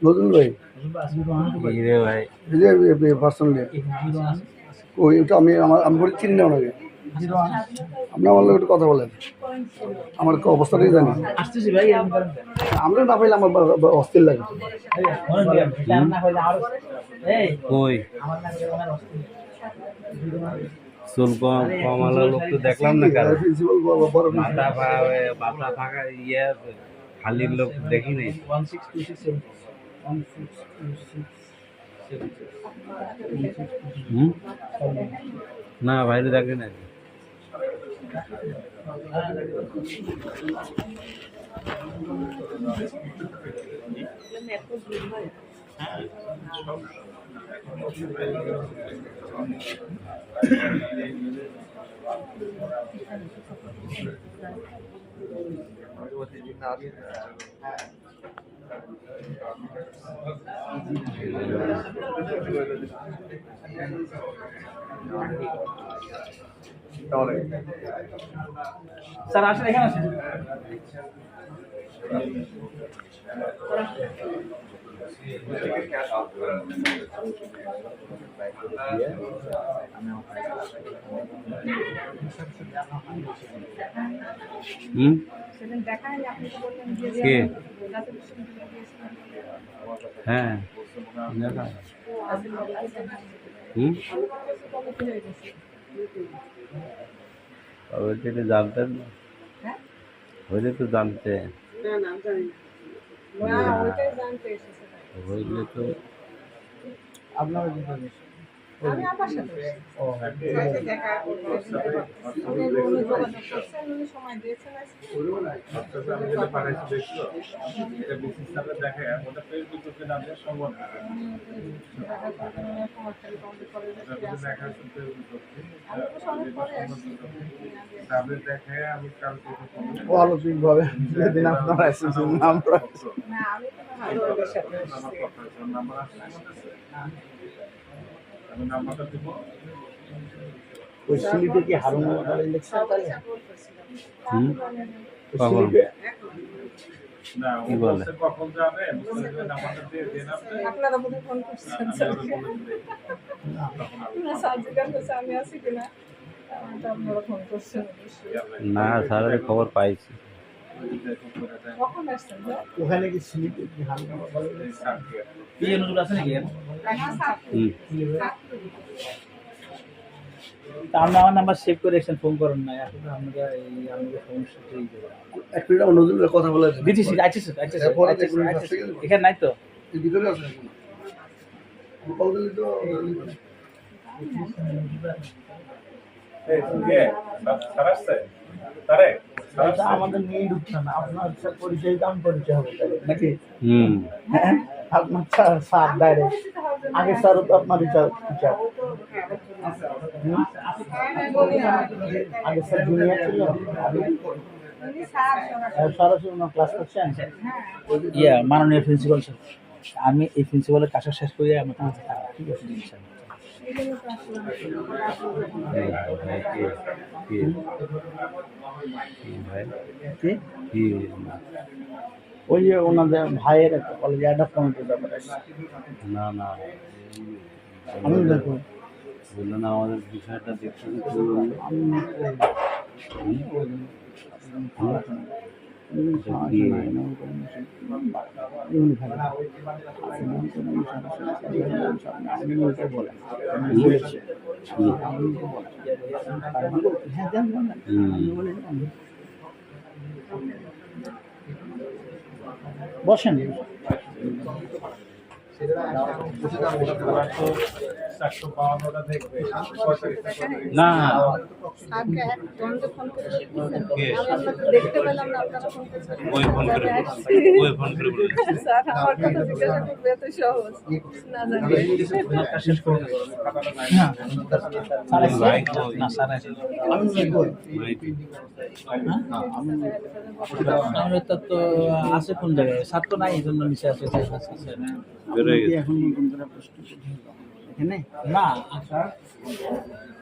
নতুন ভাই ভাই পার্সোনালি ওই ওটা আমি বলি চিনি না ওনাকে। আপনি আমার লোক একটু কথা বলেন, আমার অবস্থাটাই জানি। আমরা না পাইলে আমার অস্থির লাগে। কই চুল কমালো লোক তো দেখলাম না কারো, মাথা ফাঁকা ইয়ে খালির লোক দেখি নাই। না বাইরে দেখে না। স্যার আসেন, এখানে আসেন। হ্যাঁ জানতেন না, হইলে তো জানতে, হইলে তো আপনার আমি আপার সাথে দেখা সময় দিয়েছেন আলোচনিকভাবে যেদিন আপনারা এসেছেন আমরা ওই সিলিপে কি হারুন ইলেকশন কি বলে না, স্যারের খবর পাইছি। ওখানে কি সিলিপে কি হারুন আছে নাকি? আপনি আমার নাম্বার সেভ করে রেখেছেন, ফোন করেন না। এখন আমরা এই আমাদের সমস্যা এক মিনিট আমার নতুন কথা বলে দিচ্ছি। এখানে নাই তো, ভিতরে আছে কল দিলে তো আমাদের নিয়ে ঢুকছে না। আপনার পরিচয় দাম পরিচয় হবে নাকি? আপনার স্যার ডাইরেক্ট আগে স্যার তো আপনার আগে স্যার জুনিয়র ছিল, সরাসরি ক্লাস করছেন। মাননীয় প্রিন্সিপাল স্যার, আমি এই প্রিন্সিপালের কাজটা শেষ করে আমার ঠিক আছে। ওই যে ওনাদের ভাইয়ের একটা কলেজে অ্যাডাপ্টমেন্টের ব্যাপার আছে। না না আমি দেখুন বললো না, আমাদের বিষয়টা দেখতে বসেন। না স্যারকে এক দ্বন্দ্বে ফোন করে শিখিয়েছেন। আমি আপনাকে দেখতে পেলাম না, আপনারা ফোন করেছেন। ওই ফোন করে ওই ফোন করে বলে স্যার আমার কথা জিজ্ঞাসা করবে এত সহজ না জানি। শেষ করে দেবো। না স্যার আসছে? ভাই কই? না স্যার আসছে। আমি তো আছে কোন জায়গায়? স্যার তো নাই, এই জন্য নিচে আছে। বেরোয় গেছে। এখন নতুন করে প্রশ্ন এখানে না